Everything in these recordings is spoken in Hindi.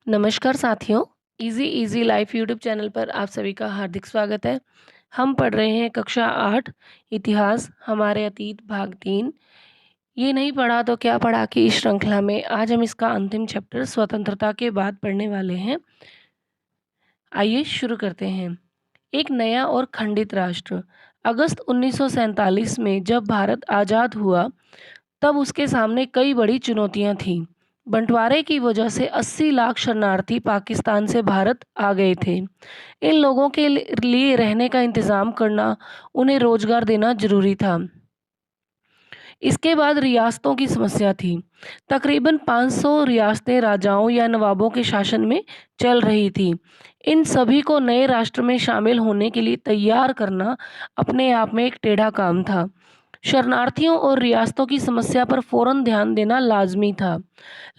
नमस्कार साथियों, easy easy life YouTube channel पर आप सभी का हार्दिक स्वागत है। हम पढ़ रहे हैं कक्षा 8 इतिहास हमारे अतीत भाग 3। ये नहीं पढ़ा तो क्या पढ़ा की इस श्रृंखला में आज हम इसका अंतिम चैप्टर स्वतंत्रता के बाद पढ़ने वाले हैं। आइए शुरू करते हैं। एक नया और खंडित राष्ट्र। अगस्त 1947 में जब भारत आज़ाद हुआ तब उसके सामने कई बड़ी चुनौतियां थीं। बंटवारे की वजह से 80 लाख शरणार्थी पाकिस्तान से भारत आ गए थे। इन लोगों के लिए रहने का इंतज़ाम करना, उन्हें रोजगार देना जरूरी था। इसके बाद रियासतों की समस्या थी। तकरीबन 500 रियासतें राजाओं या नवाबों के शासन में चल रही थी। इन सभी को नए राष्ट्र में शामिल होने के लिए तैयार करना अपने आप में एक टेढ़ा काम था। शरणार्थियों और रियासतों की समस्या पर फौरन ध्यान देना लाजमी था।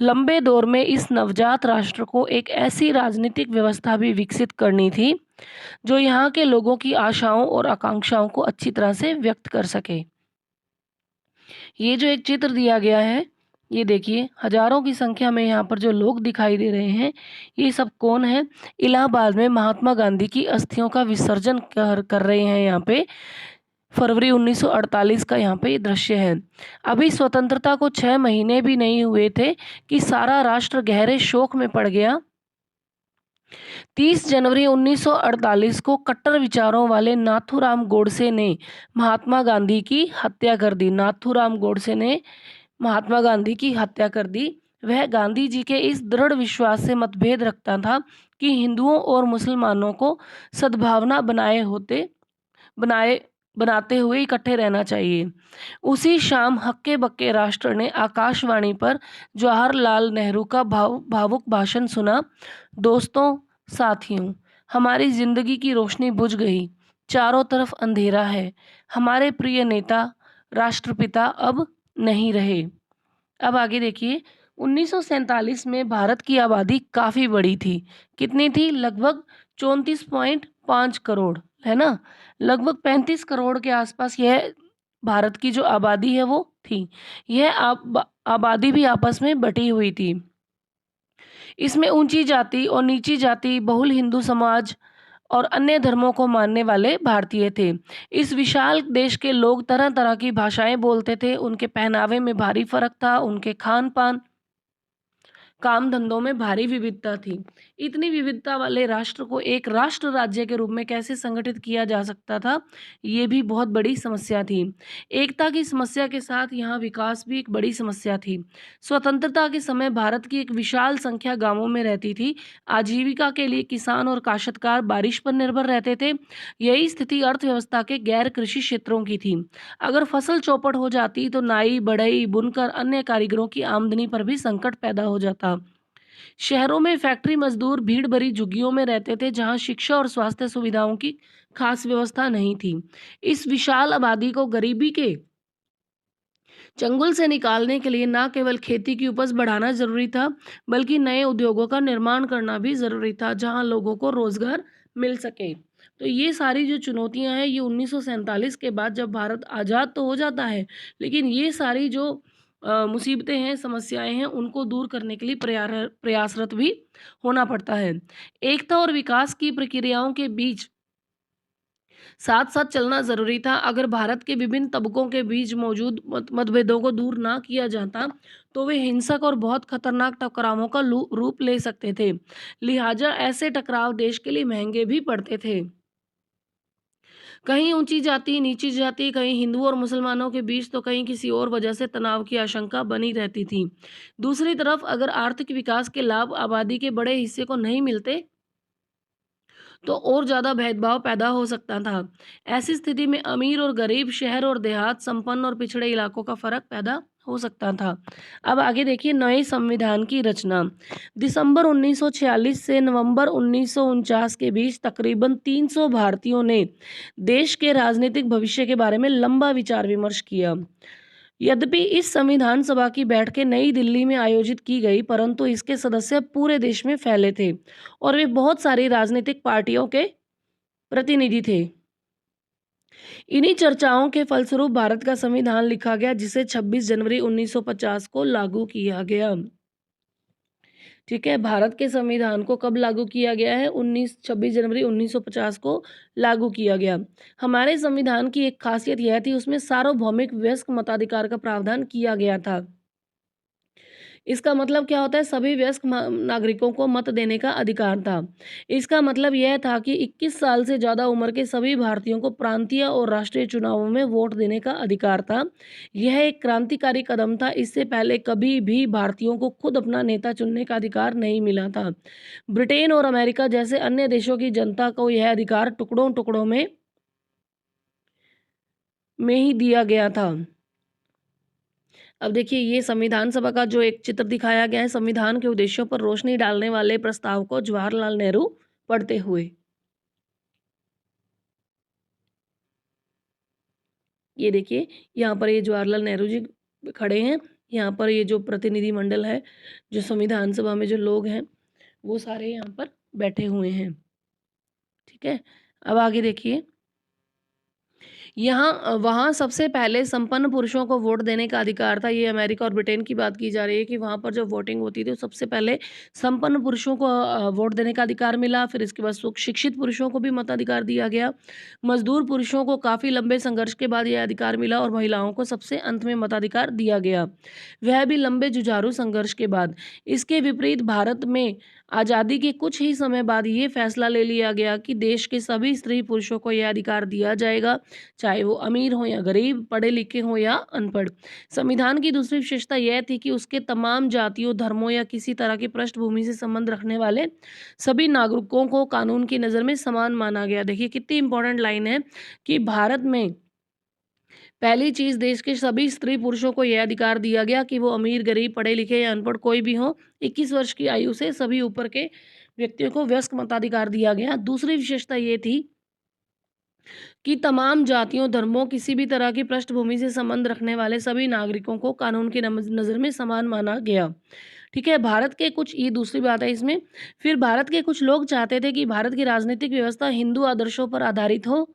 लंबे दौर में इस नवजात राष्ट्र को एक ऐसी राजनीतिक व्यवस्था भी विकसित करनी थी जो यहाँ के लोगों की आशाओं और आकांक्षाओं को अच्छी तरह से व्यक्त कर सके। ये जो एक चित्र दिया गया है, ये देखिए हजारों की संख्या में यहाँ पर जो लोग दिखाई दे रहे हैं, ये सब कौन है? इलाहाबाद में महात्मा गांधी की अस्थियों का विसर्जन कर रहे हैं। यहाँ पे फरवरी 1948 का यहाँ पे ये दृश्य है। अभी स्वतंत्रता को 6 महीने भी नहीं हुए थे कि सारा राष्ट्र गहरे शोक में पड़ गया। 30 जनवरी 1948 को कट्टर विचारों वाले नाथूराम गोडसे ने महात्मा गांधी की हत्या कर दी। नाथूराम गोडसे ने महात्मा गांधी की हत्या कर दी। वह गांधी जी के इस दृढ़ विश्वास से मतभेद रखता था कि हिंदुओं और मुसलमानों को सद्भावना बनाए बनाते हुए इकट्ठे रहना चाहिए। उसी शाम हक्के बक्के राष्ट्र ने आकाशवाणी पर जवाहरलाल नेहरू का भावुक भाषण सुना। दोस्तों, साथियों, हमारी जिंदगी की रोशनी बुझ गई, चारों तरफ अंधेरा है। हमारे प्रिय नेता राष्ट्रपिता अब नहीं रहे। अब आगे देखिए, 1947 में भारत की आबादी काफ़ी बड़ी थी। कितनी थी? लगभग 34.5 करोड़, है ना? लगभग 35 करोड़ के आसपास यह भारत की जो आबादी है वो थी। यह आबादी भी आपस में बटी हुई थी। इसमें ऊंची जाति और नीची जाति, बहुल हिंदू समाज और अन्य धर्मों को मानने वाले भारतीय थे। इस विशाल देश के लोग तरह तरह की भाषाएं बोलते थे। उनके पहनावे में भारी फर्क था। उनके खान पान, काम धंधों में भारी विविधता थी। इतनी विविधता वाले राष्ट्र को एक राष्ट्र राज्य के रूप में कैसे संगठित किया जा सकता था, ये भी बहुत बड़ी समस्या थी। एकता की समस्या के साथ यहाँ विकास भी एक बड़ी समस्या थी। स्वतंत्रता के समय भारत की एक विशाल संख्या गांवों में रहती थी। आजीविका के लिए किसान और काश्तकार बारिश पर निर्भर रहते थे। यही स्थिति अर्थव्यवस्था के गैर कृषि क्षेत्रों की थी। अगर फसल चौपट हो जाती तो नाई, बढ़ई, बुनकर, अन्य कारीगरों की आमदनी पर भी संकट पैदा हो जाता। शहरों में फैक्ट्री मजदूर भीड़ भरी झुग्गियों में रहते थे जहां शिक्षा और स्वास्थ्य सुविधाओं की खास व्यवस्था नहीं थी। इस विशाल आबादी को गरीबी के चंगुल से निकालने के लिए न केवल खेती की उपज बढ़ाना जरूरी था, बल्कि नए उद्योगों का निर्माण करना भी जरूरी था जहां लोगों को रोजगार मिल सके। तो ये सारी जो चुनौतियां हैं, ये 1947 के बाद जब भारत आज़ाद तो हो जाता है, लेकिन ये सारी जो मुसीबतें हैं, समस्याएं हैं, उनको दूर करने के लिए प्रयासरत भी होना पड़ता है। एकता और विकास की प्रक्रियाओं के बीच साथ साथ चलना जरूरी था। अगर भारत के विभिन्न तबकों के बीच मौजूद मतभेदों को दूर ना किया जाता तो वे हिंसक और बहुत खतरनाक टकरावों का रूप ले सकते थे। लिहाजा ऐसे टकराव देश के लिए महंगे भी पड़ते थे। कहीं ऊंची जाति, नीची जाति, कहीं हिंदुओं और मुसलमानों के बीच, तो कहीं किसी और वजह से तनाव की आशंका बनी रहती थी। दूसरी तरफ अगर आर्थिक विकास के लाभ आबादी के बड़े हिस्से को नहीं मिलते तो और ज़्यादा भेदभाव पैदा हो सकता था। ऐसी स्थिति में अमीर और गरीब, शहर और देहात, संपन्न और पिछड़े इलाकों का फर्क पैदा हो सकता था। अब आगे देखिए, नए संविधान की रचना। दिसंबर 1946 से नवंबर 1949 के बीच तकरीबन 300 भारतीयों ने देश के राजनीतिक भविष्य के बारे में लंबा विचार विमर्श किया। यद्यपि इस संविधान सभा की बैठकें नई दिल्ली में आयोजित की गई, परंतु इसके सदस्य पूरे देश में फैले थे और वे बहुत सारी राजनीतिक पार्टियों के प्रतिनिधि थे। इन्हीं चर्चाओं के फलस्वरूप भारत का संविधान लिखा गया, जिसे 26 जनवरी 1950 को लागू किया गया। ठीक है, भारत के संविधान को कब लागू किया गया है? 26 जनवरी 1950 को लागू किया गया। हमारे संविधान की एक खासियत यह थी, उसमें सार्वभौमिक वयस्क मताधिकार का प्रावधान किया गया था। इसका मतलब क्या होता है? सभी वयस्क नागरिकों को मत देने का अधिकार था। इसका मतलब यह था कि 21 साल से ज़्यादा उम्र के सभी भारतीयों को प्रांतीय और राष्ट्रीय चुनावों में वोट देने का अधिकार था। यह एक क्रांतिकारी कदम था। इससे पहले कभी भी भारतीयों को खुद अपना नेता चुनने का अधिकार नहीं मिला था। ब्रिटेन और अमेरिका जैसे अन्य देशों की जनता को यह अधिकार टुकड़ों-टुकड़ों में ही दिया गया था। अब देखिए, ये संविधान सभा का जो एक चित्र दिखाया गया है, संविधान के उद्देश्यों पर रोशनी डालने वाले प्रस्ताव को जवाहरलाल नेहरू पढ़ते हुए। ये देखिए, यहाँ पर ये जवाहरलाल नेहरू जी खड़े हैं। यहाँ पर ये जो प्रतिनिधिमंडल है, जो संविधान सभा में जो लोग हैं, वो सारे यहाँ पर बैठे हुए हैं। ठीक है? अब आगे देखिए, वहाँ सबसे पहले संपन्न पुरुषों को वोट देने का अधिकार था। ये अमेरिका और ब्रिटेन की बात की जा रही है कि वहाँ पर जब वोटिंग होती थी, तो सबसे पहले संपन्न पुरुषों को वोट देने का अधिकार मिला। फिर इसके बाद शिक्षित पुरुषों को भी मताधिकार दिया गया। मजदूर पुरुषों को काफ़ी लंबे संघर्ष के बाद यह अधिकार मिला और महिलाओं को सबसे अंत में मताधिकार दिया गया, वह भी लंबे जुझारू संघर्ष के बाद। इसके विपरीत भारत में आज़ादी के कुछ ही समय बाद ये फैसला ले लिया गया कि देश के सभी स्त्री पुरुषों को यह अधिकार दिया जाएगा, चाहे वो अमीर हो या गरीब, पढ़े लिखे हो या अनपढ़। संविधान की दूसरी विशेषता यह थी कि उसके तमाम जातियों, धर्मों या किसी तरह की पृष्ठभूमि से संबंध रखने वाले सभी नागरिकों को कानून की नज़र में समान माना गया। देखिए कितनी इंपॉर्टेंट लाइन है कि भारत में पहली चीज़, देश के सभी स्त्री पुरुषों को यह अधिकार दिया गया कि वो अमीर, गरीब, पढ़े लिखे या अनपढ़ कोई भी हो, 21 वर्ष की आयु से सभी ऊपर के व्यक्तियों को वयस्क मताधिकार दिया गया। दूसरी विशेषता ये थी कि तमाम जातियों, धर्मों, किसी भी तरह की पृष्ठभूमि से संबंध रखने वाले सभी नागरिकों को कानून की नज़र में समान माना गया। ठीक है, भारत के कुछ, ये दूसरी बात है इसमें, फिर भारत के कुछ लोग चाहते थे कि भारत की राजनीतिक व्यवस्था हिंदू आदर्शों पर आधारित हो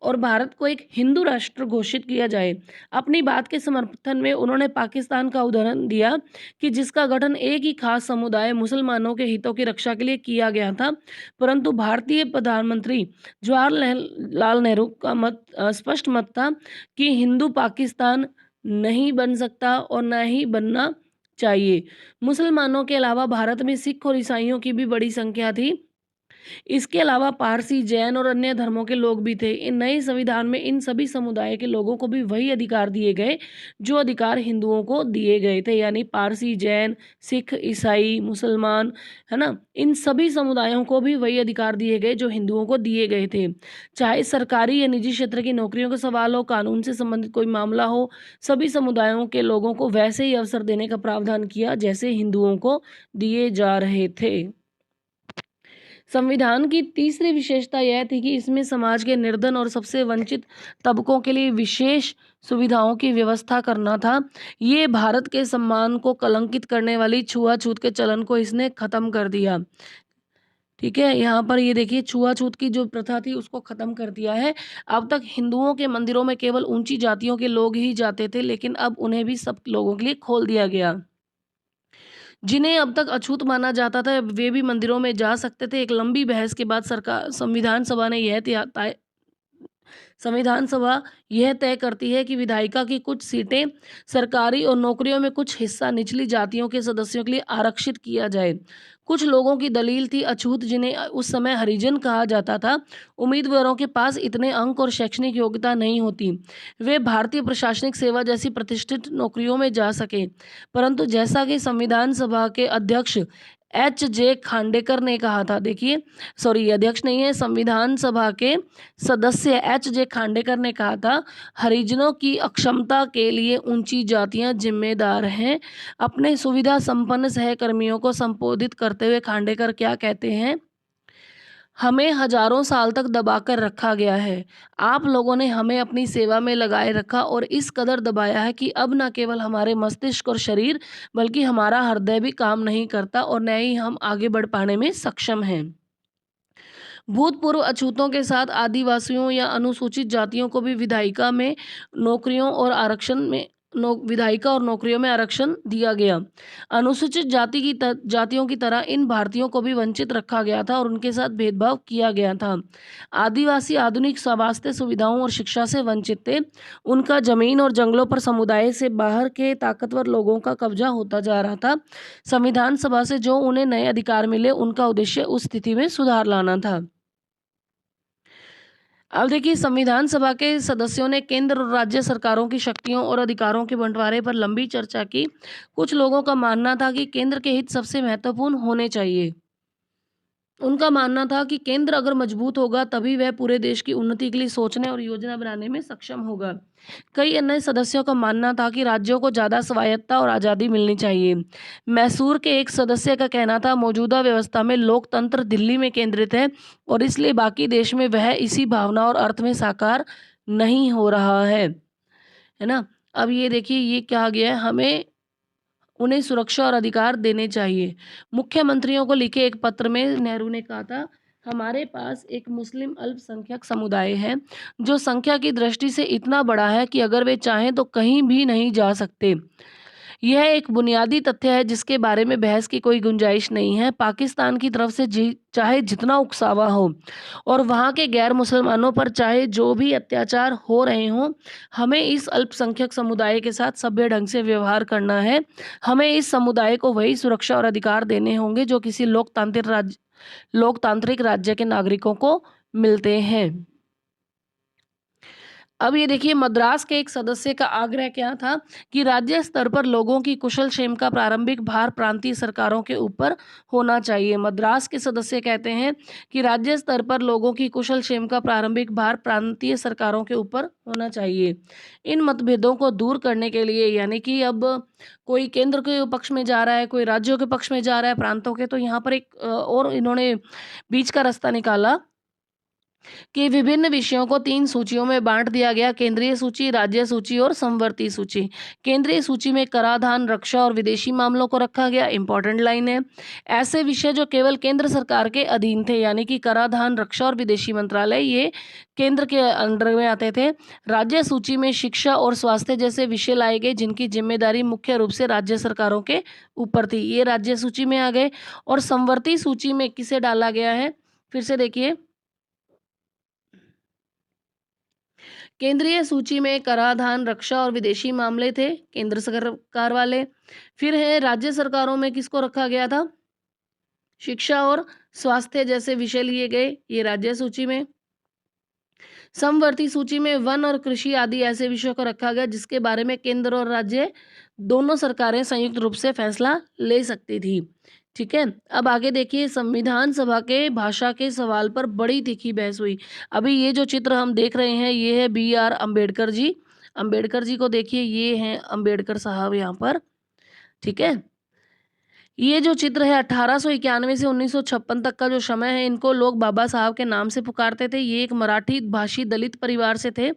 और भारत को एक हिंदू राष्ट्र घोषित किया जाए। अपनी बात के समर्थन में उन्होंने पाकिस्तान का उदाहरण दिया कि जिसका गठन एक ही खास समुदाय मुसलमानों के हितों की रक्षा के लिए किया गया था। परंतु भारतीय प्रधानमंत्री जवाहरलाल नेहरू का स्पष्ट मत था कि हिंदू पाकिस्तान नहीं बन सकता और न ही बनना चाहिए। मुसलमानों के अलावा भारत में सिख और ईसाइयों की भी बड़ी संख्या थी। इसके अलावा पारसी, जैन और अन्य धर्मों के लोग भी थे। इन नए संविधान में इन सभी समुदाय के लोगों को भी वही अधिकार दिए गए जो अधिकार हिंदुओं को दिए गए थे, यानी पारसी, जैन, सिख, ईसाई, मुसलमान, है ना? इन सभी समुदायों को भी वही अधिकार दिए गए जो हिंदुओं को दिए गए थे। चाहे सरकारी या निजी क्षेत्र की नौकरियों का सवाल हो, कानून से संबंधित कोई मामला हो, सभी समुदायों के लोगों को वैसे ही अवसर देने का प्रावधान किया जैसे हिंदुओं को दिए जा रहे थे। संविधान की तीसरी विशेषता यह थी कि इसमें समाज के निर्धन और सबसे वंचित तबकों के लिए विशेष सुविधाओं की व्यवस्था करना था। ये भारत के सम्मान को कलंकित करने वाली छुआछूत के चलन को इसने खत्म कर दिया। ठीक है, यहाँ पर ये देखिए, छुआछूत की जो प्रथा थी उसको खत्म कर दिया है। अब तक हिंदुओं के मंदिरों में केवल ऊंची जातियों के लोग ही जाते थे, लेकिन अब उन्हें भी सब लोगों के लिए खोल दिया गया। जिन्हें अब तक अछूत माना जाता था, वे भी मंदिरों में जा सकते थे। एक लंबी बहस के बाद सरकार संविधान सभा ने यह संविधान सभा यह तय करती है कि विधायिका की कुछ सीटें सरकारी और नौकरियों में कुछ हिस्सा निचली जातियों के सदस्यों के लिए आरक्षित किया जाए। कुछ लोगों की दलील थी अछूत, जिन्हें उस समय हरिजन कहा जाता था, उम्मीदवारों के पास इतने अंक और शैक्षणिक योग्यता नहीं होती, वे भारतीय प्रशासनिक सेवा जैसी प्रतिष्ठित नौकरियों में जा सके। परंतु जैसा कि संविधान सभा के अध्यक्ष एच.जे. खांडेकर ने कहा था, देखिए, सॉरी, अध्यक्ष नहीं है, संविधान सभा के सदस्य एच.जे. खांडेकर ने कहा था, हरिजनों की अक्षमता के लिए ऊंची जातियां जिम्मेदार हैं। अपने सुविधा संपन्न सहकर्मियों को संबोधित करते हुए खांडेकर क्या कहते हैं? हमें हजारों साल तक दबाकर रखा गया है। आप लोगों ने हमें अपनी सेवा में लगाए रखा और इस कदर दबाया है कि अब न केवल हमारे मस्तिष्क और शरीर, बल्कि हमारा हृदय भी काम नहीं करता और न ही हम आगे बढ़ पाने में सक्षम हैं। भूतपूर्व अछूतों के साथ आदिवासियों या अनुसूचित जातियों को भी विधायिका में नौकरियों और आरक्षण में विधायिका और नौकरियों में आरक्षण दिया गया। अनुसूचित जातियों की तरह इन भारतीयों को भी वंचित रखा गया था और उनके साथ भेदभाव किया गया था। आदिवासी आधुनिक स्वास्थ्य सुविधाओं और शिक्षा से वंचित थे। उनका जमीन और जंगलों पर समुदाय से बाहर के ताकतवर लोगों का कब्जा होता जा रहा था। संविधान सभा से जो उन्हें नए अधिकार मिले, उनका उद्देश्य उस स्थिति में सुधार लाना था। अब देखिए, संविधान सभा के सदस्यों ने केंद्र और राज्य सरकारों की शक्तियों और अधिकारों के बंटवारे पर लंबी चर्चा की। कुछ लोगों का मानना था कि केंद्र के हित सबसे महत्वपूर्ण होने चाहिए। उनका मानना था कि केंद्र अगर मजबूत होगा तभी वह पूरे देश की उन्नति के लिए सोचने और योजना बनाने में सक्षम होगा। कई अन्य सदस्यों का मानना था कि राज्यों को ज़्यादा स्वायत्तता और आज़ादी मिलनी चाहिए। मैसूर के एक सदस्य का कहना था, मौजूदा व्यवस्था में लोकतंत्र दिल्ली में केंद्रित है और इसलिए बाकी देश में वह इसी भावना और अर्थ में साकार नहीं हो रहा है ना। अब ये देखिए, ये क्या गया है, हमें उन्हें सुरक्षा और अधिकार देने चाहिए। मुख्यमंत्रियों को लिखे एक पत्र में नेहरू ने कहा था, हमारे पास एक मुस्लिम अल्पसंख्यक समुदाय है जो संख्या की दृष्टि से इतना बड़ा है कि अगर वे चाहें तो कहीं भी नहीं जा सकते। यह एक बुनियादी तथ्य है जिसके बारे में बहस की कोई गुंजाइश नहीं है। पाकिस्तान की तरफ से चाहे जितना उकसावा हो और वहाँ के गैर मुसलमानों पर चाहे जो भी अत्याचार हो रहे हों, हमें इस अल्पसंख्यक समुदाय के साथ सभ्य ढंग से व्यवहार करना है। हमें इस समुदाय को वही सुरक्षा और अधिकार देने होंगे जो किसी लोकतांत्रिक राज्य के नागरिकों को मिलते हैं। अब ये देखिए, मद्रास के एक सदस्य का आग्रह क्या था कि राज्य स्तर पर लोगों की कुशल क्षेम का प्रारंभिक भार प्रांतीय सरकारों के ऊपर होना चाहिए। मद्रास के सदस्य कहते हैं कि राज्य स्तर पर लोगों की कुशल क्षेम का प्रारंभिक भार प्रांतीय सरकारों के ऊपर होना चाहिए। इन मतभेदों को दूर करने के लिए, यानी कि अब कोई केंद्र के पक्ष में जा रहा है, कोई राज्यों के पक्ष में जा रहा है, प्रांतों के, तो यहाँ पर एक और इन्होंने बीच का रास्ता निकाला कि विभिन्न विषयों को 3 सूचियों में बांट दिया गया: केंद्रीय सूची, राज्य सूची और समवर्ती सूची। केंद्रीय सूची में कराधान, रक्षा और विदेशी मामलों को रखा गया। इंपॉर्टेंट लाइन है, ऐसे विषय जो केवल केंद्र सरकार के अधीन थे, यानी कि कराधान, रक्षा और विदेशी मंत्रालय, ये केंद्र के अंडर में आते थे। राज्य सूची में शिक्षा और स्वास्थ्य जैसे विषय लाए गए जिनकी जिम्मेदारी मुख्य रूप से राज्य सरकारों के ऊपर थी, ये राज्य सूची में आ गए। और समवर्ती सूची में किसे डाला गया है, फिर से देखिए, केंद्रीय सूची में कराधान, रक्षा और विदेशी मामले थे, केंद्र सरकार वाले। फिर है राज्य सरकारों में किसको रखा गया था, शिक्षा और स्वास्थ्य जैसे विषय लिए गए, ये राज्य सूची में। समवर्ती सूची में वन और कृषि आदि ऐसे विषयों को रखा गया जिसके बारे में केंद्र और राज्य दोनों सरकारें संयुक्त रूप से फैसला ले सकती थी। ठीक है, अब आगे देखिए, संविधान सभा के भाषा के सवाल पर बड़ी तीखी बहस हुई। अभी ये जो चित्र हम देख रहे हैं, ये है BR अम्बेडकर जी। अम्बेडकर जी को देखिए, ये हैं अम्बेडकर साहब यहाँ पर। ठीक है, ये जो चित्र है 1891 से 1956 तक का जो समय है, इनको लोग बाबा साहब के नाम से पुकारते थे। ये एक मराठी भाषी दलित परिवार से थे।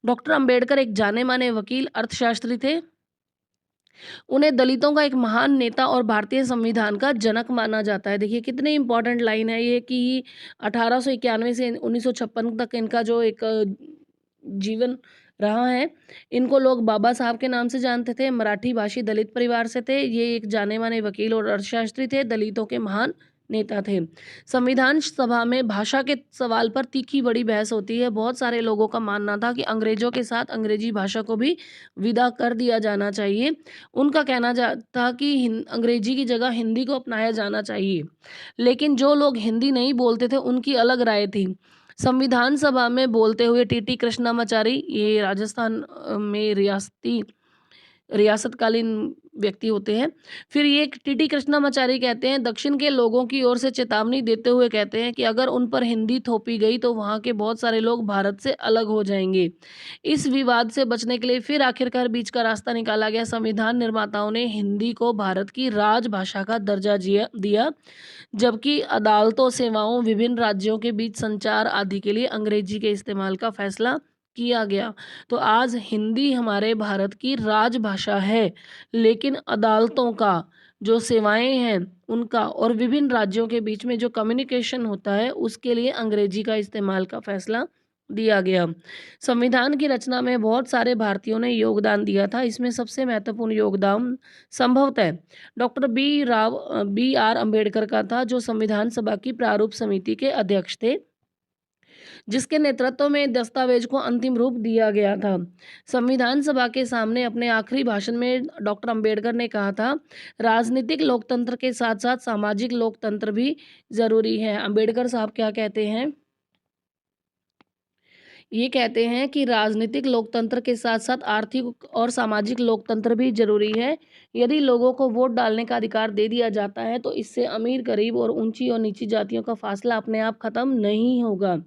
डॉक्टर अम्बेडकर एक जाने माने वकील, अर्थशास्त्री थे। उन्हें दलितों का एक महान नेता और भारतीय संविधान का जनक माना जाता है। देखिए कितनी इंपॉर्टेंट लाइन है ये कि 1891 से 1956 तक इनका जो एक जीवन रहा है, इनको लोग बाबा साहब के नाम से जानते थे। मराठी भाषी दलित परिवार से थे। ये एक जाने माने वकील और अर्थशास्त्री थे, दलितों के महान नेता थे। संविधान सभा में भाषा के सवाल पर तीखी बड़ी बहस होती है। बहुत सारे लोगों का मानना था कि अंग्रेजों के साथ अंग्रेजी भाषा को भी विदा कर दिया जाना चाहिए। उनका कहना था कि अंग्रेजी की जगह हिंदी को अपनाया जाना चाहिए, लेकिन जो लोग हिंदी नहीं बोलते थे उनकी अलग राय थी। संविधान सभा में बोलते हुए टीटी कृष्णामाचारी, ये राजस्थान में रियासतकालीन व्यक्ति होते हैं। फिर ये टीटी कृष्णामाचारी कहते हैं, दक्षिण के लोगों की ओर से चेतावनी देते हुए कहते हैं कि अगर उन पर हिंदी थोपी गई तो वहाँ के बहुत सारे लोग भारत से अलग हो जाएंगे। इस विवाद से बचने के लिए फिर आखिरकार बीच का रास्ता निकाला गया। संविधान निर्माताओं ने हिंदी को भारत की राजभाषा का दर्जा दिया, जबकि अदालतों, सेवाओं, विभिन्न राज्यों के बीच संचार आदि के लिए अंग्रेजी के इस्तेमाल का फैसला किया गया। तो आज हिंदी हमारे भारत की राजभाषा है, लेकिन अदालतों का जो सेवाएं हैं उनका और विभिन्न राज्यों के बीच में जो कम्युनिकेशन होता है उसके लिए अंग्रेजी का इस्तेमाल का फैसला दिया गया। संविधान की रचना में बहुत सारे भारतीयों ने योगदान दिया था। इसमें सबसे महत्वपूर्ण योगदान संभवतः डॉक्टर बी आर अम्बेडकर का था, जो संविधान सभा की प्रारूप समिति के अध्यक्ष थे, जिसके नेतृत्व में दस्तावेज को अंतिम रूप दिया गया था। संविधान सभा के सामने अपने आखिरी भाषण में डॉक्टर अम्बेडकर ने कहा था, राजनीतिक लोकतंत्र के साथ साथ सामाजिक लोकतंत्र भी जरूरी है। अम्बेडकर साहब क्या कहते हैं? ये कहते हैं कि राजनीतिक लोकतंत्र के साथ साथ आर्थिक और सामाजिक लोकतंत्र भी जरूरी है। यदि लोगों को वोट डालने का अधिकार दे दिया जाता है तो इससे अमीर गरीब और ऊंची और नीची जातियों का फासला अपने आप खत्म नहीं होगा।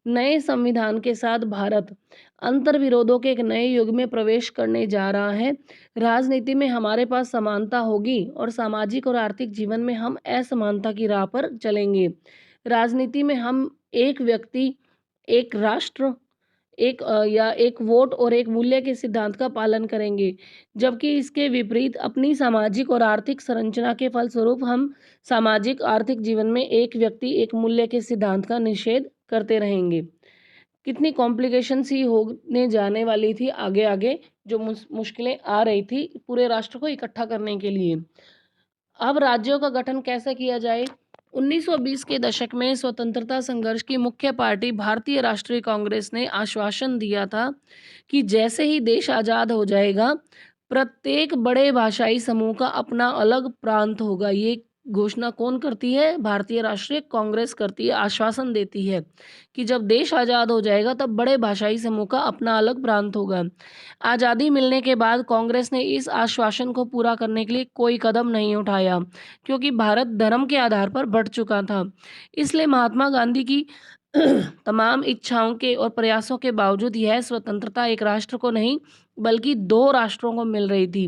नए संविधान के साथ भारत अंतर्विरोधों के एक नए युग में प्रवेश करने जा रहा है। राजनीति में हमारे पास समानता होगी और सामाजिक और आर्थिक जीवन में हम असमानता की राह पर चलेंगे। राजनीति में हम एक व्यक्ति, एक राष्ट्र, या एक वोट और एक मूल्य के सिद्धांत का पालन करेंगे, जबकि इसके विपरीत अपनी सामाजिक और आर्थिक संरचना के फलस्वरूप हम सामाजिक आर्थिक जीवन में एक व्यक्ति एक मूल्य के सिद्धांत का निषेध करते रहेंगे। कितनी कॉम्प्लिकेशन सी होने जाने वाली थी आगे आगे, जो मुश्किलें आ रही थी पूरे राष्ट्र को इकट्ठा करने के लिए। अब राज्यों का गठन कैसे किया जाए? 1920 के दशक में स्वतंत्रता संघर्ष की मुख्य पार्टी भारतीय राष्ट्रीय कांग्रेस ने आश्वासन दिया था कि जैसे ही देश आज़ाद हो जाएगा, प्रत्येक बड़े भाषाई समूह का अपना अलग प्रांत होगा। ये घोषणा कौन करती है? भारतीय राष्ट्रीय कांग्रेस करती है, आश्वासन देती है कि जब देश आज़ाद हो जाएगा तब बड़े भाषाई समूह का अपना अलग प्रांत होगा। आज़ादी मिलने के बाद कांग्रेस ने इस आश्वासन को पूरा करने के लिए कोई कदम नहीं उठाया, क्योंकि भारत धर्म के आधार पर बढ़ चुका था। इसलिए महात्मा गांधी की तमाम इच्छाओं के और प्रयासों के बावजूद यह स्वतंत्रता एक राष्ट्र को नहीं बल्कि दो राष्ट्रों को मिल रही थी।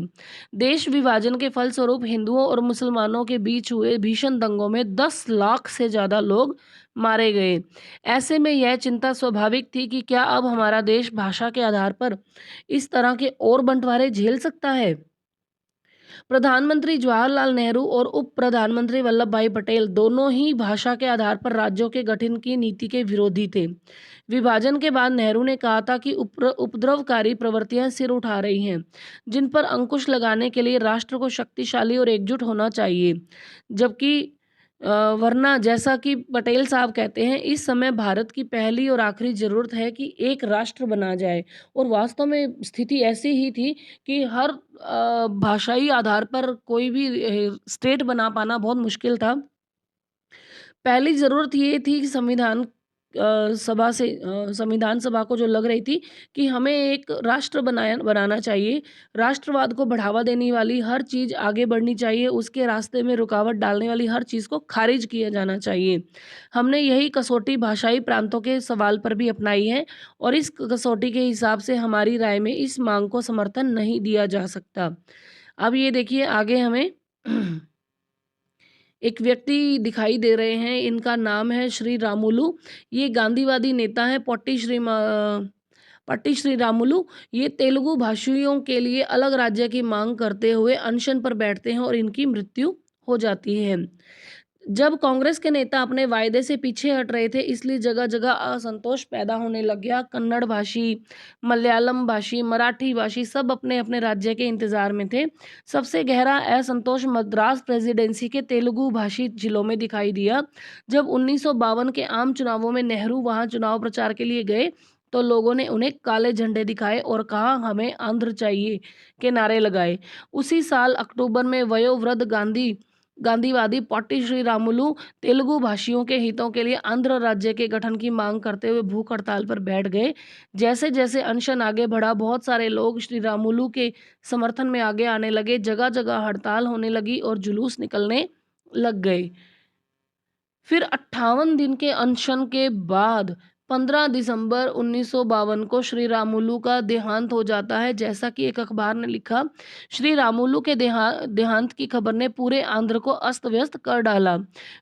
देश विभाजन के फलस्वरूप हिंदुओं और मुसलमानों के बीच हुए भीषण दंगों में 10 लाख से ज़्यादा लोग मारे गए। ऐसे में यह चिंता स्वाभाविक थी कि क्या अब हमारा देश भाषा के आधार पर इस तरह के और बंटवारे झेल सकता है? प्रधानमंत्री जवाहरलाल नेहरू और उप प्रधानमंत्री वल्लभ भाई पटेल दोनों ही भाषा के आधार पर राज्यों के गठन की नीति के विरोधी थे। विभाजन के बाद नेहरू ने कहा था कि उपद्रवकारी प्रवृत्तियां सिर उठा रही हैं, जिन पर अंकुश लगाने के लिए राष्ट्र को शक्तिशाली और एकजुट होना चाहिए। जबकि वरना जैसा कि पटेल साहब कहते हैं, इस समय भारत की पहली और आखिरी जरूरत है कि एक राष्ट्र बना जाए। और वास्तव में स्थिति ऐसी ही थी कि हर भाषाई आधार पर कोई भी स्टेट बना पाना बहुत मुश्किल था। पहली ज़रूरत ये थी कि संविधान सभा को जो लग रही थी कि हमें एक राष्ट्र बनाना चाहिए। राष्ट्रवाद को बढ़ावा देने वाली हर चीज़ आगे बढ़नी चाहिए, उसके रास्ते में रुकावट डालने वाली हर चीज़ को खारिज किया जाना चाहिए। हमने यही कसौटी भाषाई प्रांतों के सवाल पर भी अपनाई है और इस कसौटी के हिसाब से हमारी राय में इस मांग को समर्थन नहीं दिया जा सकता। अब ये देखिए आगे हमें एक व्यक्ति दिखाई दे रहे हैं, इनका नाम है श्री रामुलु। ये गांधीवादी नेता हैं। पट्टी श्री रामुलु ये तेलुगु भाषियों के लिए अलग राज्य की मांग करते हुए अनशन पर बैठते हैं और इनकी मृत्यु हो जाती है। जब कांग्रेस के नेता अपने वायदे से पीछे हट रहे थे, इसलिए जगह जगह असंतोष पैदा होने लग गया। कन्नड़ भाषी, मलयालम भाषी, मराठी भाषी सब अपने अपने राज्य के इंतजार में थे। सबसे गहरा असंतोष मद्रास प्रेसिडेंसी के तेलुगु भाषी जिलों में दिखाई दिया। जब 1952 के आम चुनावों में नेहरू वहां चुनाव प्रचार के लिए गए तो लोगों ने उन्हें काले झंडे दिखाए और कहा हमें आंध्र चाहिए के नारे लगाए। उसी साल अक्टूबर में वयोवृद्ध गांधीवादी पट्टी श्री रामुलु तेलुगु भाषियों के हितों के लिए आंध्र राज्य के गठन की मांग करते हुए भूख हड़ताल पर बैठ गए। जैसे जैसे अनशन आगे बढ़ा, बहुत सारे लोग श्री रामुलु के समर्थन में आगे आने लगे। जगह जगह हड़ताल होने लगी और जुलूस निकलने लग गए। फिर 58 दिन के अनशन के बाद 15 दिसंबर 1952 को श्री रामुलु का देहांत हो जाता है। जैसा कि एक अखबार ने लिखा, श्री रामुलु के देहांत की खबर ने पूरे आंध्र को अस्त व्यस्त कर डाला।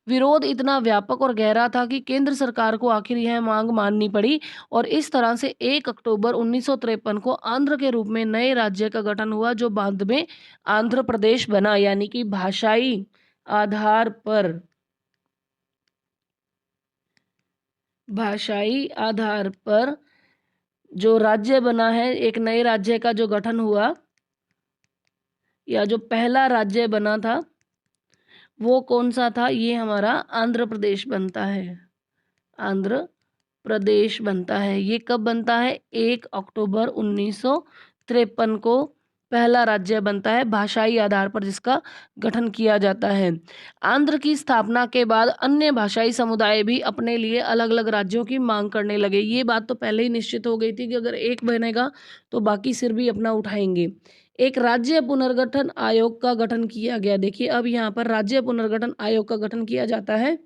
विरोध इतना व्यापक और गहरा था कि केंद्र सरकार को आखिर यह मांग माननी पड़ी और इस तरह से 1 अक्टूबर 1953 को आंध्र के रूप में नए राज्य का गठन हुआ, जो बाद में आंध्र प्रदेश बना, यानी कि भाषाई आधार पर। भाषाई आधार पर जो राज्य बना है, एक नए राज्य का जो गठन हुआ या जो पहला राज्य बना था वो कौन सा था? ये हमारा आंध्र प्रदेश बनता है। आंध्र प्रदेश बनता है। ये कब बनता है? 1 अक्टूबर 1953 को पहला राज्य बनता है भाषाई आधार पर जिसका गठन किया जाता है। आंध्र की स्थापना के बाद अन्य भाषाई समुदाय भी अपने लिए अलग-अलग राज्यों की मांग करने लगे। ये बात तो पहले ही निश्चित हो गई थी कि अगर एक बनेगा तो बाकी सिर भी अपना उठाएंगे। एक राज्य पुनर्गठन आयोग का गठन किया गया। देखिए अब यहाँ पर राज्य पुनर्गठन आयोग का गठन किया जाता है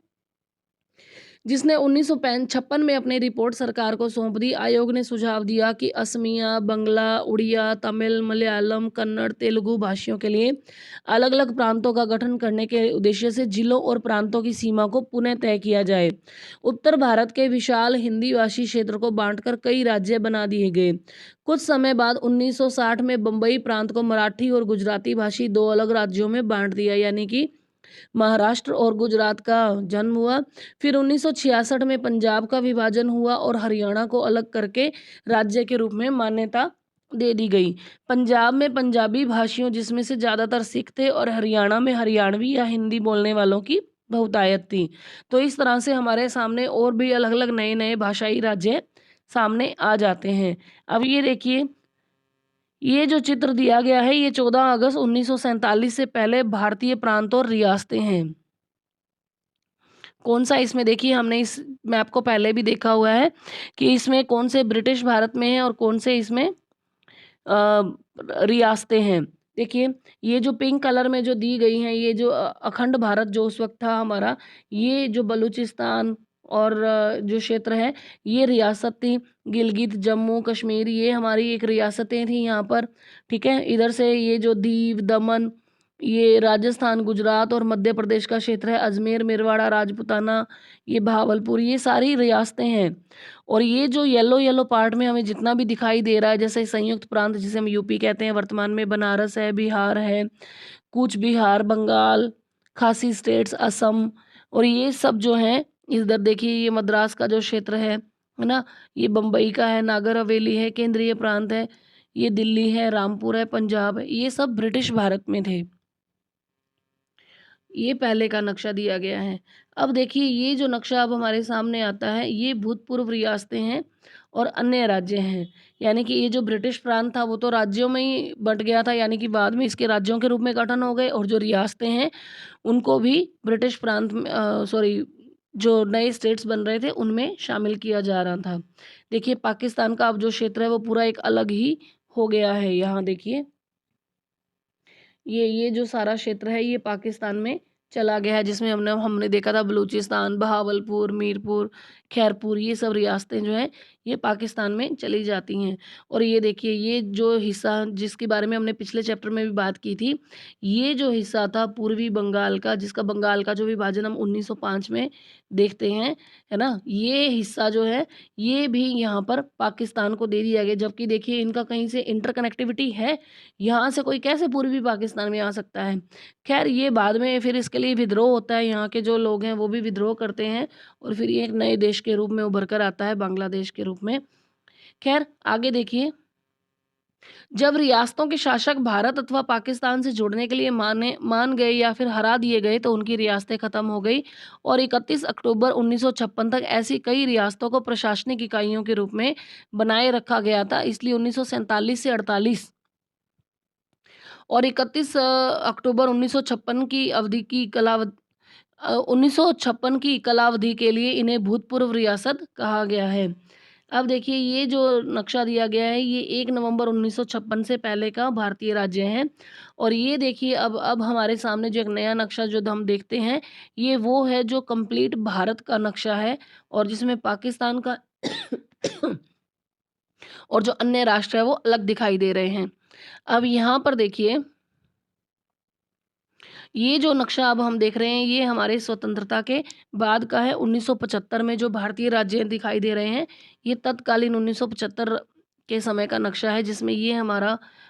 जिसने 1956 में अपनी रिपोर्ट सरकार को सौंप दी। आयोग ने सुझाव दिया कि असमिया, बंगला, उड़िया, तमिल, मलयालम, कन्नड़, तेलुगु भाषियों के लिए अलग-अलग प्रांतों का गठन करने के उद्देश्य से जिलों और प्रांतों की सीमा को पुनः तय किया जाए। उत्तर भारत के विशाल हिंदी भाषी क्षेत्र को बांटकर कई राज्य बना दिए गए। कुछ समय बाद 1960 में बम्बई प्रांत को मराठी और गुजराती भाषी दो अलग राज्यों में बांट दिया, यानी कि महाराष्ट्र और गुजरात का जन्म हुआ। फिर 1966 में पंजाब का विभाजन हुआ और हरियाणा को अलग करके राज्य के रूप में मान्यता दे दी गई। पंजाब में पंजाबी भाषियों जिसमें से ज़्यादातर सिख थे और हरियाणा में हरियाणवी या हिंदी बोलने वालों की बहुतायत थी। तो इस तरह से हमारे सामने और भी अलग-अलग नए-नए भाषाई राज्य सामने आ जाते हैं। अब ये देखिए, ये जो चित्र दिया गया है ये 14 अगस्त 1947 से पहले भारतीय प्रांत और रियासतें हैं। कौन सा इसमें देखिए हमने इस मैप को पहले भी देखा हुआ है कि इसमें कौन से ब्रिटिश भारत में हैं और कौन से इसमें रियासतें हैं। देखिए ये जो पिंक कलर में जो दी गई हैं ये जो अखंड भारत जो उस वक्त था हमारा, ये जो बलूचिस्तान और जो क्षेत्र है ये रियासत थी। गिलगित, जम्मू कश्मीर ये हमारी एक रियासतें थी यहाँ पर, ठीक है। इधर से ये जो दीव, दमन, ये राजस्थान, गुजरात और मध्य प्रदेश का क्षेत्र है। अजमेर, मेरवाड़ा, राजपूताना, ये भावलपुर, ये सारी रियासतें हैं। और ये जो येलो येलो पार्ट में हमें जितना भी दिखाई दे रहा है, जैसे संयुक्त प्रांत जिसे हम यूपी कहते हैं, वर्तमान में बनारस है, बिहार है, कूच बिहार, बंगाल, खासी स्टेट्स, असम, और ये सब जो हैं इधर देखिए ये मद्रास का जो क्षेत्र है ना, ये बम्बई का है, नागर हवेली है, केंद्रीय प्रांत है, ये दिल्ली है, रामपुर है, पंजाब है, ये सब ब्रिटिश भारत में थे। ये पहले का नक्शा दिया गया है। अब देखिए ये जो नक्शा अब हमारे सामने आता है ये भूतपूर्व रियासतें हैं और अन्य राज्य हैं। यानी कि ये जो ब्रिटिश प्रांत था वो तो राज्यों में ही बँट गया था, यानी कि बाद में इसके राज्यों के रूप में गठन हो गए, और जो रियासतें हैं उनको भी ब्रिटिश प्रांत में सॉरी जो नए स्टेट्स बन रहे थे उनमें शामिल किया जा रहा था। देखिए पाकिस्तान का अब जो क्षेत्र है वो पूरा एक अलग ही हो गया है। यहाँ देखिए ये जो सारा क्षेत्र है ये पाकिस्तान में चला गया है, जिसमें हमने हमने देखा था बलूचिस्तान, बहावलपुर, मीरपुर, खैरपुर, ये सब रियासतें जो हैं ये पाकिस्तान में चली जाती हैं। और ये देखिए ये जो हिस्सा जिसके बारे में हमने पिछले चैप्टर में भी बात की थी, ये जो हिस्सा था पूर्वी बंगाल का, जिसका बंगाल का जो विभाजन हम 1905 में देखते हैं, है ना, ये हिस्सा जो है ये भी यहाँ पर पाकिस्तान को दे दिया गया। जबकि देखिए इनका कहीं से इंटरकनेक्टिविटी है, यहाँ से कोई कैसे पूर्वी पाकिस्तान में आ सकता है। खैर ये बाद में फिर इसके लिए विद्रोह होता है, यहाँ के जो लोग हैं वो भी विद्रोह करते हैं और फिर ये एक नए देश के रूप में उभर कर आता है, बांग्लादेश के रूप में। खैर आगे देखिए, जब रियासतों के शासक भारत अथवा पाकिस्तान से जुड़ने के लिए मान गए या फिर हरा दिए गए तो उनकी रियासतें खत्म हो गई और 31 अक्टूबर 1956 तक ऐसी कई रियासतों को प्रशासनिक इकाइयों के रूप में बनाए रखा गया था। इसलिए 1947 से 48 और 31 अक्टूबर 1956 की अवधि की 1956 की कलावधि के लिए इन्हें भूतपूर्व रियासत कहा गया है। अब देखिए ये जो नक्शा दिया गया है ये 1 नवंबर 1956 से पहले का भारतीय राज्य है। और ये देखिए अब हमारे सामने जो एक नया नक्शा जो हम देखते हैं ये वो है जो कंप्लीट भारत का नक्शा है और जिसमें पाकिस्तान का और जो अन्य राष्ट्र है वो अलग दिखाई दे रहे हैं। अब यहाँ पर देखिए ये जो नक्शा अब हम देख रहे हैं ये हमारे स्वतंत्रता के बाद का है। 1975 में जो भारतीय राज्य दिखाई दे रहे हैं ये तत्कालीन 1975 के समय का नक्शा है, जिसमें ये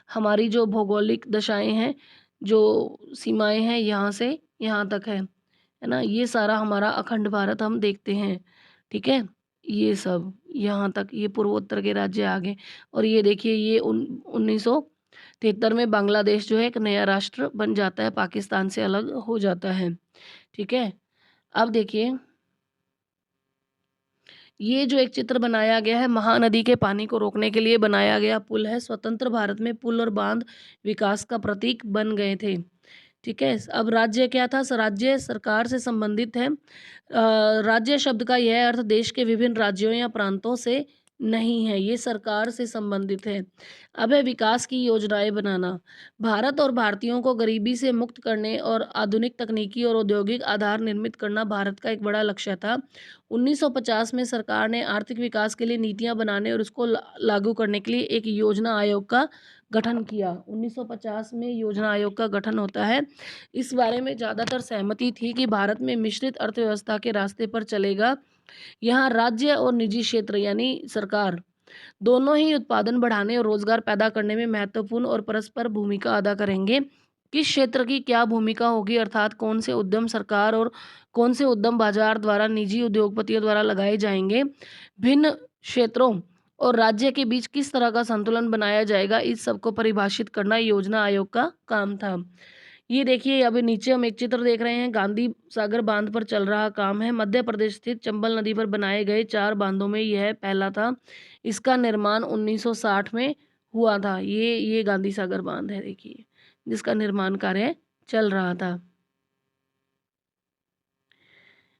हमारी जो भौगोलिक दशाएं हैं, जो सीमाएं हैं, यहाँ से यहाँ तक है ना, ये सारा हमारा अखंड भारत हम देखते हैं, ठीक है। ये सब यहाँ तक ये पूर्वोत्तर के राज्य आ गए। और ये देखिए ये 1973 में बांग्लादेश जो है एक नया राष्ट्र बन जाता है, पाकिस्तान से अलग हो जाता है। ठीक है? अब देखिए ये जो एक चित्र बनाया गया है, महानदी के पानी को रोकने के लिए बनाया गया पुल है। स्वतंत्र भारत में पुल और बांध विकास का प्रतीक बन गए थे। ठीक है? अब राज्य क्या था? राज्य सरकार से संबंधित है। राज्य शब्द का यह अर्थ देश के विभिन्न राज्यों या प्रांतों से नहीं है, ये सरकार से संबंधित है। अब है विकास की योजनाएं बनाना। भारत और भारतीयों को गरीबी से मुक्त करने और आधुनिक तकनीकी और औद्योगिक आधार निर्मित करना भारत का एक बड़ा लक्ष्य था। 1950 में सरकार ने आर्थिक विकास के लिए नीतियां बनाने और उसको लागू करने के लिए एक योजना आयोग का गठन किया। 1950 में योजना आयोग का गठन होता है। इस बारे में ज़्यादातर सहमति थी कि भारत में मिश्रित अर्थव्यवस्था के रास्ते पर चलेगा। यहाँ राज्य और निजी क्षेत्र यानी सरकार दोनों ही उत्पादन बढ़ाने और रोजगार पैदा करने में महत्वपूर्ण और परस्पर भूमिका अदा करेंगे। किस क्षेत्र की क्या भूमिका होगी, अर्थात कौन से उद्यम सरकार और कौन से उद्यम बाजार द्वारा निजी उद्योगपतियों द्वारा लगाए जाएंगे, भिन्न क्षेत्रों और राज्य के बीच किस तरह का संतुलन बनाया जाएगा, इस सब को परिभाषित करना योजना आयोग का काम था। ये देखिए अभी नीचे हम एक चित्र देख रहे हैं, गांधी सागर बांध पर चल रहा काम है। मध्य प्रदेश स्थित चंबल नदी पर बनाए गए 4 बांधों में यह पहला था। इसका निर्माण 1960 में हुआ था। ये गांधी सागर बांध है देखिए, जिसका निर्माण कार्य चल रहा था।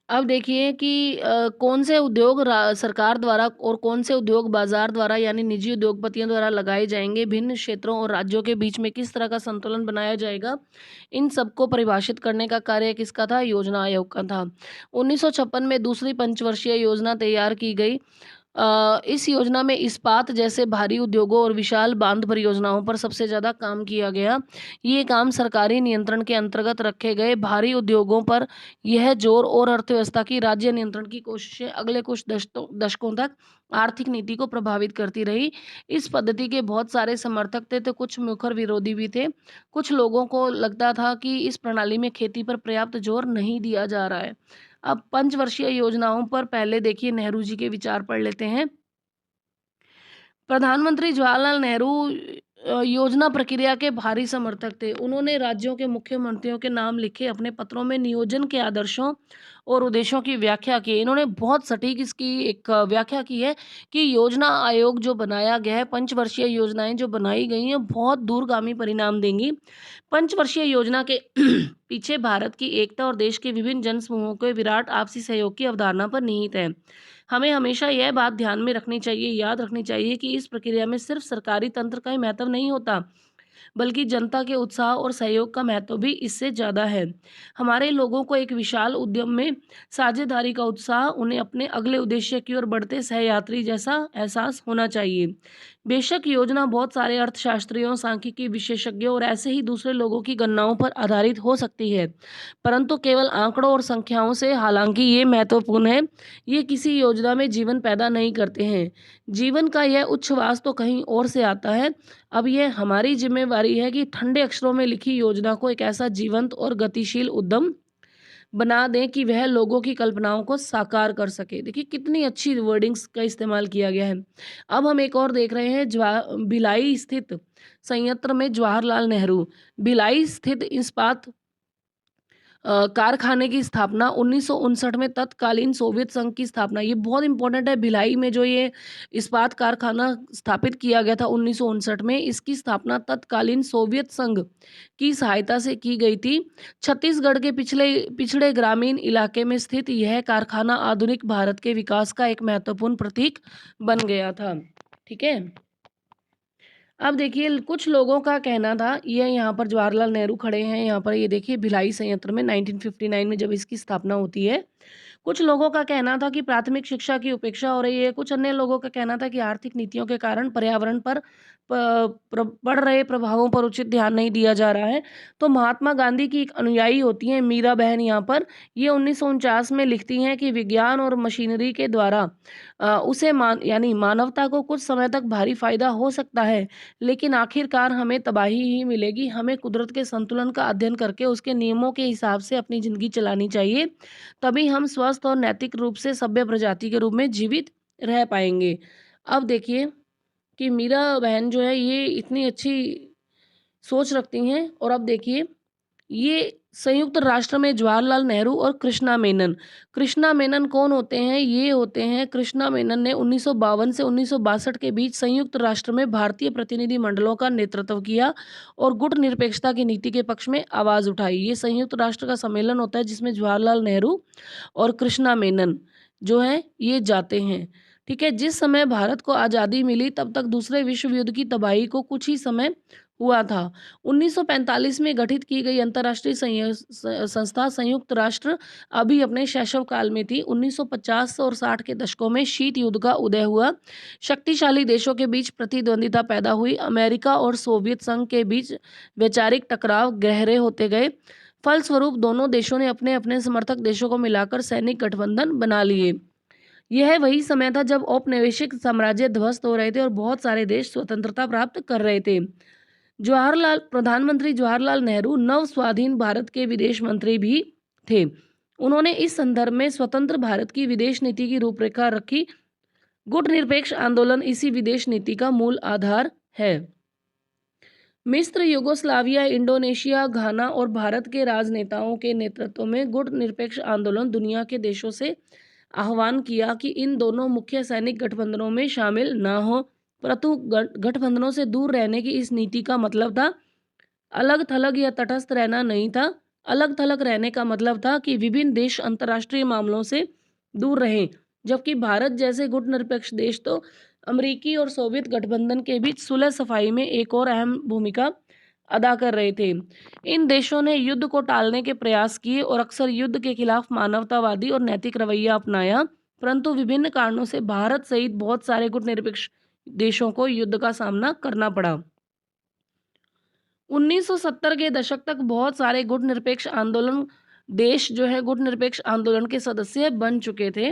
अब देखिए कि कौन से उद्योग सरकार द्वारा और कौन से उद्योग बाजार द्वारा यानी निजी उद्योगपतियों द्वारा लगाए जाएंगे, भिन्न क्षेत्रों और राज्यों के बीच में किस तरह का संतुलन बनाया जाएगा, इन सबको परिभाषित करने का कार्य किसका था? योजना आयोग का था। 1956 में दूसरी पंचवर्षीय योजना तैयार की गई। इस योजना में इस्पात जैसे भारी उद्योगों और विशाल बांध परियोजनाओं पर सबसे ज़्यादा काम किया गया। ये काम सरकारी नियंत्रण के अंतर्गत रखे गए भारी उद्योगों पर यह जोर और अर्थव्यवस्था की राज्य नियंत्रण की कोशिशें अगले कुछ दशकों तक आर्थिक नीति को प्रभावित करती रही। इस पद्धति के बहुत सारे समर्थक थे तो कुछ मुखर विरोधी भी थे। कुछ लोगों को लगता था कि इस प्रणाली में खेती पर पर्याप्त जोर नहीं दिया जा रहा है। अब पंचवर्षीय योजनाओं पर पहले देखिए नेहरू जी के विचार पढ़ लेते हैं। प्रधानमंत्री जवाहरलाल नेहरू योजना प्रक्रिया के भारी समर्थक थे। उन्होंने राज्यों के मुख्यमंत्रियों के नाम लिखे अपने पत्रों में नियोजन के आदर्शों और उद्देश्यों की व्याख्या की। इन्होंने बहुत सटीक इसकी एक व्याख्या की है कि योजना आयोग जो बनाया गया है, पंचवर्षीय योजनाएं जो बनाई गई हैं, बहुत दूरगामी परिणाम देंगी। पंचवर्षीय योजना के पीछे भारत की एकता और देश के विभिन्न जनसमूहों के विराट आपसी सहयोग की अवधारणा पर निहित है। हमें हमेशा यह बात ध्यान में रखनी चाहिए, याद रखनी चाहिए कि इस प्रक्रिया में सिर्फ सरकारी तंत्र का ही महत्व नहीं होता, बल्कि जनता के उत्साह और सहयोग का महत्व भी इससे ज़्यादा है। हमारे लोगों को एक विशाल उद्यम में साझेदारी का उत्साह, उन्हें अपने अगले उद्देश्य की ओर बढ़ते सहयात्री जैसा एहसास होना चाहिए। बेशक योजना बहुत सारे अर्थशास्त्रियों, सांख्यिकी विशेषज्ञों और ऐसे ही दूसरे लोगों की गणनाओं पर आधारित हो सकती है, परंतु केवल आंकड़ों और संख्याओं से हालांकि ये महत्वपूर्ण है, ये किसी योजना में जीवन पैदा नहीं करते हैं। जीवन का यह उच्छ्वास तो कहीं और से आता है। अब यह हमारी जिम्मेवारी है कि ठंडे अक्षरों में लिखी योजना को एक ऐसा जीवंत और गतिशील उद्यम बना दें कि वह लोगों की कल्पनाओं को साकार कर सके। देखिए कितनी अच्छी वर्डिंग्स का इस्तेमाल किया गया है। अब हम एक और देख रहे हैं, भिलाई स्थित संयंत्र में जवाहरलाल नेहरू, भिलाई स्थित इस्पात कारखाने की स्थापना 1959 में, तत्कालीन सोवियत संघ की स्थापना, ये बहुत इंपॉर्टेंट है। भिलाई में जो ये इस्पात कारखाना स्थापित किया गया था 1959 में, इसकी स्थापना तत्कालीन सोवियत संघ की सहायता से की गई थी। छत्तीसगढ़ के पिछले पिछड़े ग्रामीण इलाके में स्थित यह कारखाना आधुनिक भारत के विकास का एक महत्वपूर्ण प्रतीक बन गया था। ठीक है। अब देखिए कुछ लोगों का कहना था, ये यहाँ पर जवाहरलाल नेहरू खड़े हैं, यहाँ पर ये देखिए भिलाई संयंत्र में 1959 में जब इसकी स्थापना होती है। कुछ लोगों का कहना था कि प्राथमिक शिक्षा की उपेक्षा हो रही है। कुछ अन्य लोगों का कहना था कि आर्थिक नीतियों के कारण पर्यावरण पर पड़ रहे प्रभावों पर उचित ध्यान नहीं दिया जा रहा है। तो महात्मा गांधी की एक अनुयायी होती हैं मीरा बहन, यहाँ पर ये 1949 में लिखती हैं कि विज्ञान और मशीनरी के द्वारा उसे यानी मानवता को कुछ समय तक भारी फायदा हो सकता है, लेकिन आखिरकार हमें तबाही ही मिलेगी। हमें कुदरत के संतुलन का अध्ययन करके उसके नियमों के हिसाब से अपनी ज़िंदगी चलानी चाहिए, तभी हम स्वस्थ और नैतिक रूप से सभ्य प्रजाति के रूप में जीवित रह पाएंगे। अब देखिए कि मीरा बहन जो है ये इतनी अच्छी सोच रखती हैं। और अब देखिए ये संयुक्त राष्ट्र में जवाहरलाल नेहरू और कृष्णा मेनन। कृष्णा मेनन कौन होते हैं? ये होते हैं, कृष्णा मेनन ने 1952 से 1962 के बीच संयुक्त राष्ट्र में भारतीय प्रतिनिधि मंडलों का नेतृत्व किया और गुट निरपेक्षता की नीति के पक्ष में आवाज उठाई। ये संयुक्त राष्ट्र का सम्मेलन होता है जिसमें जवाहरलाल नेहरू और कृष्णा मेनन जो है ये जाते हैं। ठीक है, जिस समय भारत को आज़ादी मिली तब तक दूसरे विश्व युद्ध की तबाही को कुछ ही समय हुआ था। 1945 में गठित की गई अंतर्राष्ट्रीय संस्था संयुक्त राष्ट्र अभी अपने शैशव काल में थी। 1950 और 60 के दशकों में शीत युद्ध का उदय हुआ। शक्तिशाली देशों के बीच प्रतिद्वंदिता पैदा हुई। अमेरिका और सोवियत संघ के बीच वैचारिक टकराव गहरे होते गए। फलस्वरूप दोनों देशों ने अपने अपने समर्थक देशों को मिलाकर सैनिक गठबंधन बना लिए। यह वही समय था जब औपनिवेशिक साम्राज्य ध्वस्त हो रहे थे और बहुत सारे देश स्वतंत्रता प्राप्त कर रहे थे। प्रधानमंत्री जवाहरलाल नेहरू नव स्वाधीन भारत के विदेश मंत्री भी थे। उन्होंने इस संदर्भ में स्वतंत्र भारत की विदेश नीति की रूपरेखा रखी। गुट निरपेक्ष आंदोलन इसी विदेश नीति का मूल आधार है। मिस्र, यूगोस्लाविया, इंडोनेशिया, घाना और भारत के राजनेताओं के नेतृत्व में गुट निरपेक्ष आंदोलन दुनिया के देशों से आह्वान किया कि इन दोनों मुख्य सैनिक गठबंधनों में शामिल न हो, परंतु गठबंधनों से दूर रहने की इस नीति का मतलब था अलग थलग या तटस्थ रहना नहीं था। अलग थलग रहने का मतलब था कि विभिन्न देश अंतर्राष्ट्रीय मामलों से दूर रहें, जबकि भारत जैसे गुट निरपेक्ष देश तो अमेरिकी और सोवियत गठबंधन के बीच सुलह सफाई में एक और अहम भूमिका अदा कर रहे थे। इन देशों ने युद्ध को टालने के प्रयास किए और अक्सर युद्ध के खिलाफ मानवतावादी और नैतिक रवैया अपनाया, परंतु विभिन्न कारणों से भारत सहित बहुत सारे गुट निरपेक्ष देशों को युद्ध का सामना करना पड़ा। 1970 के दशक तक बहुत सारे गुट निरपेक्ष आंदोलन देश जो है गुट निरपेक्ष आंदोलन के सदस्य बन चुके थे।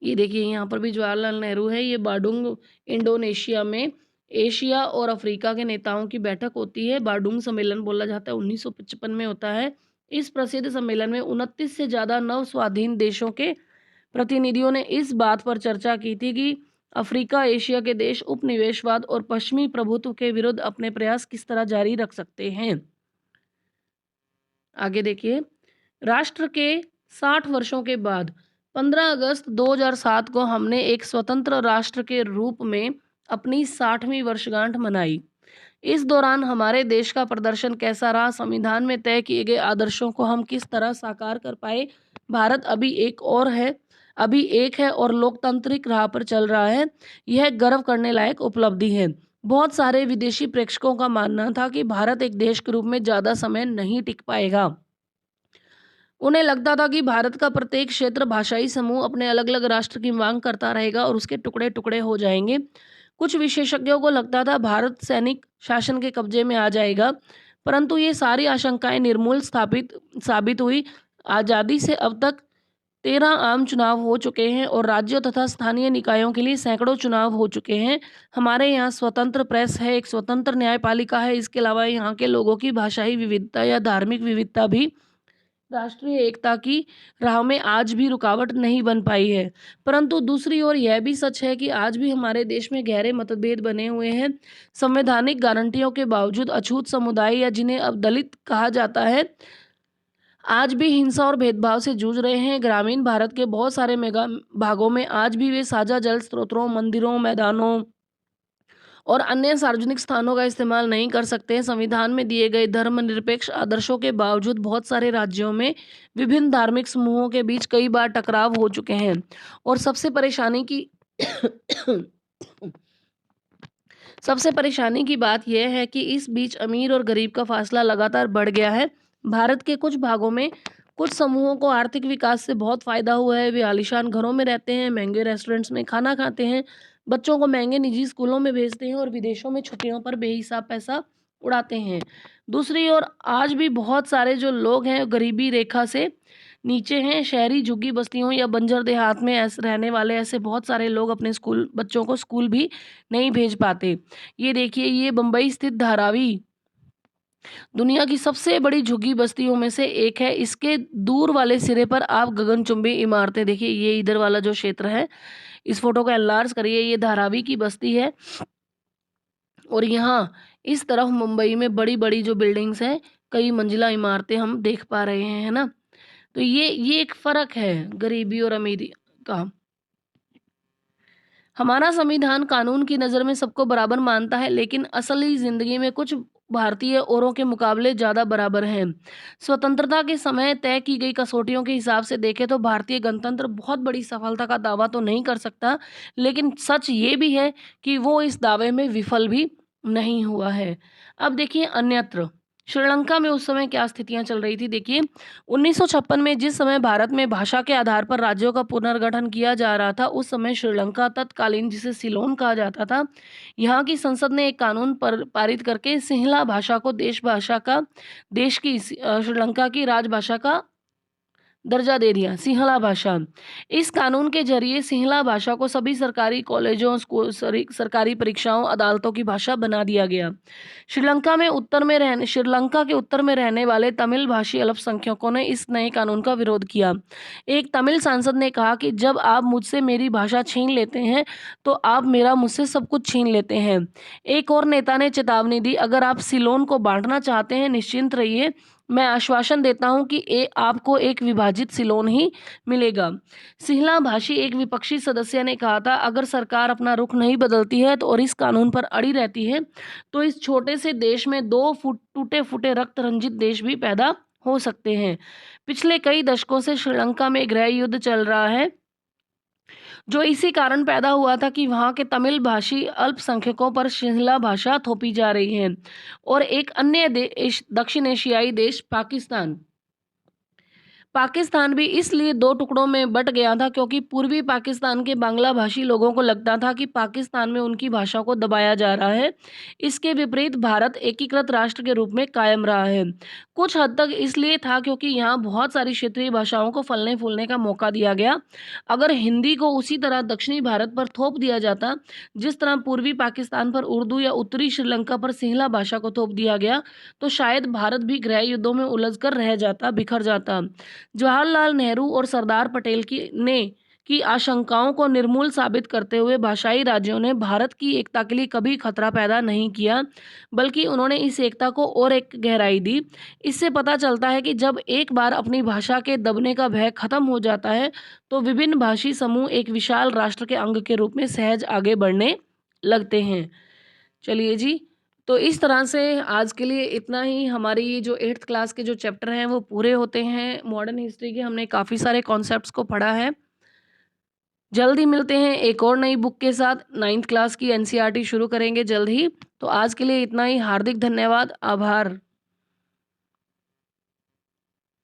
ये देखिए यहाँ पर भी जवाहरलाल नेहरू है। ये बाडुंग इंडोनेशिया में एशिया और अफ्रीका के नेताओं की बैठक होती है। बाडुंग सम्मेलन बोला जाता है, 1955 में होता है। इस प्रसिद्ध सम्मेलन में 29 से ज़्यादा नव स्वाधीन देशों के प्रतिनिधियों ने इस बात पर चर्चा की थी कि अफ्रीका एशिया के देश उपनिवेशवाद और पश्चिमी प्रभुत्व के विरुद्ध अपने प्रयास किस तरह जारी रख सकते हैं। आगे देखिए, राष्ट्र के 60 वर्षों के बाद 15 अगस्त 2007 को हमने एक स्वतंत्र राष्ट्र के रूप में अपनी 60वीं वर्षगांठ मनाई। इस दौरान हमारे देश का प्रदर्शन कैसा रहा, संविधान में तय किए गए आदर्शों को हम किस तरह साकार कर पाए, भारत अभी एक है और लोकतांत्रिक राह पर चल रहा है, यह गर्व करने लायक उपलब्धि है। बहुत सारे विदेशी प्रेक्षकों का मानना था कि भारत एक देश के रूप में ज़्यादा समय नहीं टिक पाएगा। उन्हें लगता था कि भारत का प्रत्येक क्षेत्र, भाषाई समूह अपने अलग अलग राष्ट्र की मांग करता रहेगा और उसके टुकड़े टुकड़े हो जाएंगे। कुछ विशेषज्ञों को लगता था भारत सैनिक शासन के कब्जे में आ जाएगा, परंतु ये सारी आशंकाएं निर्मूल साबित हुई। आज़ादी से अब तक 13 आम चुनाव हो चुके हैं और राज्यों तथा स्थानीय निकायों के लिए सैकड़ों चुनाव हो चुके हैं। हमारे यहाँ स्वतंत्र प्रेस है, एक स्वतंत्र न्यायपालिका है। इसके अलावा यहाँ के लोगों की भाषाई विविधता या धार्मिक विविधता भी राष्ट्रीय एकता की राह में आज भी रुकावट नहीं बन पाई है। परंतु दूसरी ओर यह भी सच है कि आज भी हमारे देश में गहरे मतभेद बने हुए हैं। संवैधानिक गारंटियों के बावजूद अछूत समुदाय या जिन्हें अब दलित कहा जाता है, आज भी हिंसा और भेदभाव से जूझ रहे हैं। ग्रामीण भारत के बहुत सारे मेगा भागों में आज भी वे साझा जल स्रोतों, मंदिरों, मैदानों और अन्य सार्वजनिक स्थानों का इस्तेमाल नहीं कर सकते हैं। संविधान में दिए गए धर्मनिरपेक्ष आदर्शों के बावजूद बहुत सारे राज्यों में विभिन्न धार्मिक समूहों के बीच कई बार टकराव हो चुके हैं और सबसे परेशानी की बात यह है कि इस बीच अमीर और गरीब का फासला लगातार बढ़ गया है। भारत के कुछ भागों में कुछ समूहों को आर्थिक विकास से बहुत फायदा हुआ है। वे आलीशान घरों में रहते हैं, महंगे रेस्टोरेंट्स में खाना खाते हैं, बच्चों को महंगे निजी स्कूलों में भेजते हैं और विदेशों में छुट्टियों पर बेहिसाब पैसा उड़ाते हैं। दूसरी ओर आज भी बहुत सारे जो लोग हैं गरीबी रेखा से नीचे हैं। शहरी झुग्गी बस्तियों या बंजर देहात में ऐसे रहने वाले ऐसे बहुत सारे लोग अपने बच्चों को स्कूल भी नहीं भेज पाते। ये देखिए, ये बम्बई स्थित धारावी दुनिया की सबसे बड़ी झुग्गी बस्तियों में से एक है। इसके दूर वाले सिरे पर आप गगनचुंबी इमारतें देखिए, ये इधर वाला जो क्षेत्र है, इस फोटो को एनलार्ज करिए, ये धारावी की बस्ती है। और यहाँ इस तरफ मुंबई में बड़ी-बड़ी जो बिल्डिंग्स हैं, कई मंजिला इमारतें हम देख पा रहे हैं, है ना? तो ये एक फ़र्क है गरीबी और अमीरी का। हमारा संविधान कानून की नज़र में सबको बराबर मानता है, लेकिन असली ज़िंदगी में कुछ भारतीय औरों के मुकाबले ज़्यादा बराबर हैं। स्वतंत्रता के समय तय की गई कसौटियों के हिसाब से देखें तो भारतीय गणतंत्र बहुत बड़ी सफलता का दावा तो नहीं कर सकता, लेकिन सच ये भी है कि वो इस दावे में विफल भी नहीं हुआ है। अब देखिए अन्यत्र, श्रीलंका में उस समय क्या स्थितियाँ चल रही थी देखिए, 1956 में जिस समय भारत में भाषा के आधार पर राज्यों का पुनर्गठन किया जा रहा था, उस समय श्रीलंका तत्कालीन जिसे सिलोन कहा जाता था, यहाँ की संसद ने एक कानून पर पारित करके सिंहला भाषा को देश की श्रीलंका की राजभाषा का दर्जा दे दिया। सिंहला भाषा, इस कानून के जरिए सिंहला भाषा को सभी सरकारी कॉलेजों, सरकारी परीक्षाओं, अदालतों की भाषा बना दिया गया। श्रीलंका के उत्तर में रहने वाले तमिल भाषी अल्पसंख्यकों ने इस नए कानून का विरोध किया। एक तमिल सांसद ने कहा कि जब आप मुझसे मेरी भाषा छीन लेते हैं, तो आप मेरा मुझसे सब कुछ छीन लेते हैं। एक और नेता ने चेतावनी दी, अगर आप सिलोन को बांटना चाहते हैं, निश्चिंत रहिए, मैं आश्वासन देता हूं कि आपको एक विभाजित सिलोन ही मिलेगा। सिंहला भाषी एक विपक्षी सदस्य ने कहा था, अगर सरकार अपना रुख नहीं बदलती है तो और इस कानून पर अड़ी रहती है, तो इस छोटे से देश में दो टूटे फूटे रक्त रंजित देश भी पैदा हो सकते हैं। पिछले कई दशकों से श्रीलंका में गृह युद्ध चल रहा है, जो इसी कारण पैदा हुआ था कि वहाँ के तमिल भाषी अल्पसंख्यकों पर सिंहला भाषा थोपी जा रही है। और एक अन्य देश, दक्षिण एशियाई देश पाकिस्तान भी इसलिए दो टुकड़ों में बट गया था क्योंकि पूर्वी पाकिस्तान के बांग्ला भाषी लोगों को लगता था कि पाकिस्तान में उनकी भाषा को दबाया जा रहा है। इसके विपरीत भारत एकीकृत राष्ट्र के रूप में कायम रहा है। कुछ हद तक इसलिए था क्योंकि यहाँ बहुत सारी क्षेत्रीय भाषाओं को फलने फूलने का मौका दिया गया। अगर हिंदी को उसी तरह दक्षिणी भारत पर थोप दिया जाता, जिस तरह पूर्वी पाकिस्तान पर उर्दू या उत्तरी श्रीलंका पर सिंहला भाषा को थोप दिया गया, तो शायद भारत भी गृह युद्धों में उलझकर रह जाता, बिखर जाता। जवाहरलाल नेहरू और सरदार पटेल की आशंकाओं को निर्मूल साबित करते हुए भाषाई राज्यों ने भारत की एकता के लिए कभी खतरा पैदा नहीं किया, बल्कि उन्होंने इस एकता को और एक गहराई दी। इससे पता चलता है कि जब एक बार अपनी भाषा के दबने का भय खत्म हो जाता है, तो विभिन्न भाषी समूह एक विशाल राष्ट्र के अंग के रूप में सहज आगे बढ़ने लगते हैं। चलिए जी, तो इस तरह से आज के लिए इतना ही। हमारी ये जो 8th क्लास के जो चैप्टर हैं वो पूरे होते हैं। मॉडर्न हिस्ट्री के हमने काफ़ी सारे कॉन्सेप्ट्स को पढ़ा है। जल्द ही मिलते हैं एक और नई बुक के साथ। 9th क्लास की एनसीईआरटी शुरू करेंगे जल्द ही। तो आज के लिए इतना ही। हार्दिक धन्यवाद, आभार।